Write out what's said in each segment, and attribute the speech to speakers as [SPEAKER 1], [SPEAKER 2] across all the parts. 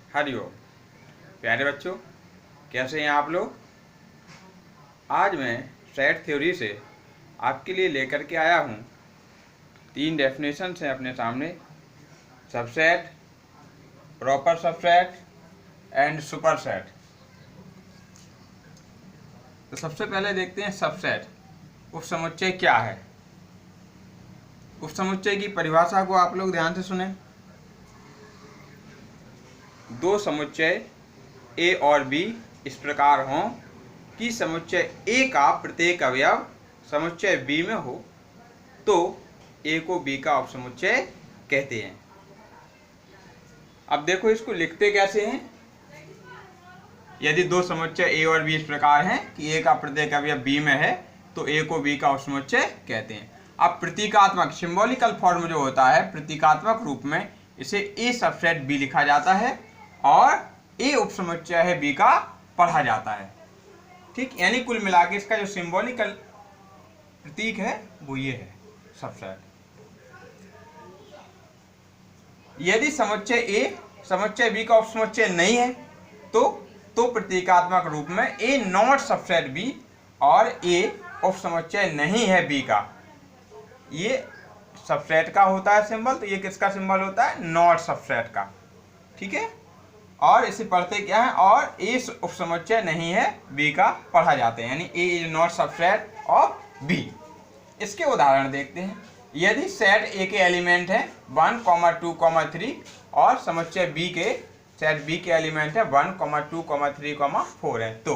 [SPEAKER 1] हरिओम। प्यारे बच्चों, कैसे हैं आप लोग। आज मैं सेट थ्योरी से आपके लिए लेकर के आया हूँ 3 डेफिनेशंस हैं अपने सामने। Subset, proper subset and superset. तो सबसे पहले देखते हैं सबसेट। उपसमुच्चय क्या है। उपसमुच्चय की परिभाषा को आप लोग ध्यान से सुने। दो समुच्चय ए और बी इस प्रकार हों कि समुच्चय ए का प्रत्येक अवयव समुच्चय बी में हो तो ए को बी का उपसमुच्चय कहते हैं। अब देखो इसको लिखते कैसे हैं। यदि दो समुच्चय ए और बी इस प्रकार हैं कि ए का प्रत्येक अवयव बी में है तो ए को बी का उपसमुच्चय कहते हैं। अब प्रतीकात्मक सिंबॉलिकल फॉर्म जो होता है, प्रतीकात्मक रूप में इसे ए सबसेट बी लिखा जाता है और ए उपसमुच्चय है बी का पढ़ा जाता है। ठीक, यानी कुल मिला के इसका जो सिंबॉलिकल प्रतीक है वो ये है सबसेट। यदि समुच्चय ए समुच्चय बी का उपसमुच्चय नहीं है तो प्रतीकात्मक रूप में ए नॉट सबसेट बी और ए उपसमुच्चय नहीं है बी का। ये सबसेट का होता है सिंबल, तो ये किसका सिंबल होता है, नॉट सबसेट का। ठीक है, और इसे पढ़ते क्या है, और ए उपसमुच्चय नहीं है बी का पढ़ा जाते हैं, यानी A is not subset of B. इसके उदाहरण देखते हैं। यदि सेट ए के एलिमेंट है 1, 2, 3 और समुच्चय बी के सेट बी के एलिमेंट है 1, 2, 3, 4 है तो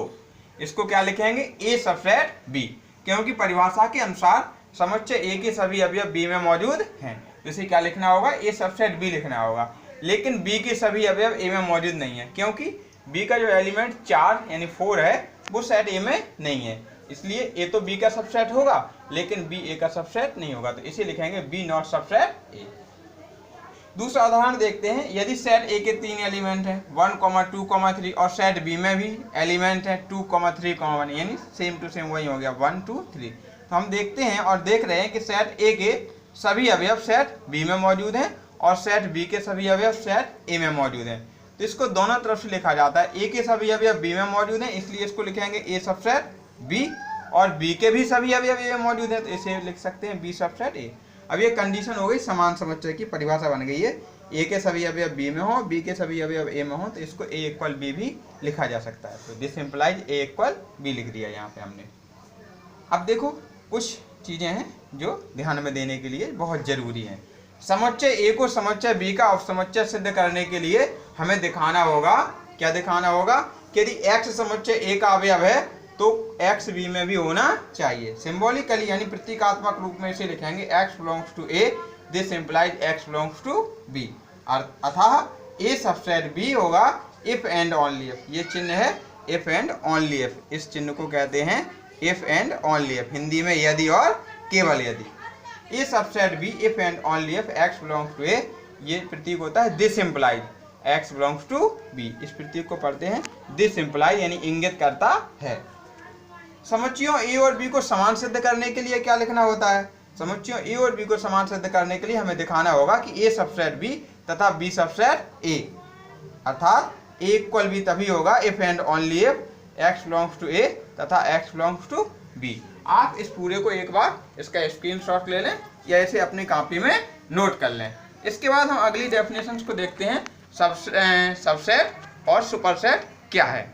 [SPEAKER 1] इसको क्या लिखेंगे, ए सबसेट बी, क्योंकि परिभाषा के अनुसार समुच्चय ए के सभी अवयव बी में मौजूद हैं। तो इसे क्या लिखना होगा, ए सबसेट बी लिखना होगा। लेकिन बी के सभी अवयव ए में मौजूद नहीं है, क्योंकि बी का जो एलिमेंट 4 यानी 4 है वो सेट ए में नहीं है, इसलिए ए तो बी का सबसेट होगा लेकिन बी ए का सबसेट नहीं होगा, तो इसे लिखेंगे बी नॉट सबसेट ए। दूसरा उदाहरण देखते हैं। यदि सेट ए के 3 एलिमेंट है 1, 2, 3 और सेट बी में भी एलिमेंट है 2, 3, 1, यानी सेम टू सेम वही हो गया 1, 2, 3। तो हम देखते हैं और देख रहे हैं कि सेट ए के सभी अवयव सेट बी में मौजूद हैं और सेट बी के सभी अवयव सेट ए में मौजूद हैं। तो इसको दोनों तरफ से लिखा जाता है। ए के सभी अवयव बी में मौजूद हैं, इसलिए इसको लिखेंगे ए सबसेट बी, और बी के भी सभी अवयव ए में मौजूद हैं तो इसे लिख सकते हैं बी सबसेट ए। अब ये कंडीशन हो गई, समान समुच्चय की परिभाषा बन गई है। ए के सभी अवयव बी में हो, बी के सभी अवयव ए में हो तो इसको ए इक्वल बी भी लिखा जा सकता है। तो this implies A equal B लिख दिया यहाँ पे हमने। अब देखो कुछ चीजें हैं जो ध्यान में देने के लिए बहुत जरूरी हैं। समुच्चय ए को समुच्चय बी का उपसमुच्चय सिद्ध करने के लिए हमें दिखाना होगा, क्या दिखाना होगा, कि यदि एक्स समुच्चय ए का अवयव है तो एक्स बी में भी होना चाहिए। सिंबॉलिकली यानी प्रतीकात्मक रूप में इसे लिखेंगे x belongs to A, this implies x belongs to B. अतः ए सबसेट बी होगा इफ एंड ओनली इफ। ये चिन्ह है इफ एंड ओनली इफ, इस चिन्ह को कहते हैं if and only if, Hindi में यदि और केवल यदि। A subset B if and only if x belongs to A, ये प्रतीक होता है this implies x belongs to B. इस प्रतीक को पढ़ते हैं दिस इम्प्लाइज, यानी इंगित करता है। समुच्चयों ए और बी को समान सिद्ध करने के लिए क्या लिखना होता है, समुच्चयों ए और बी को समान सिद्ध करने के लिए हमें दिखाना होगा कि ए सबसेट बी तथा बी सबसेट ए, अर्थात ए इक्वल बी तभी होगा if and only if x belongs to A तथा एक्स बिलोंग्स टू बी। आप इस पूरे को एक बार इसका स्क्रीनशॉट ले लें या इसे अपनी कॉपी में नोट कर लें। इसके बाद हम अगली डेफिनेशंस को देखते हैं। सबसेट और सुपरसेट क्या है।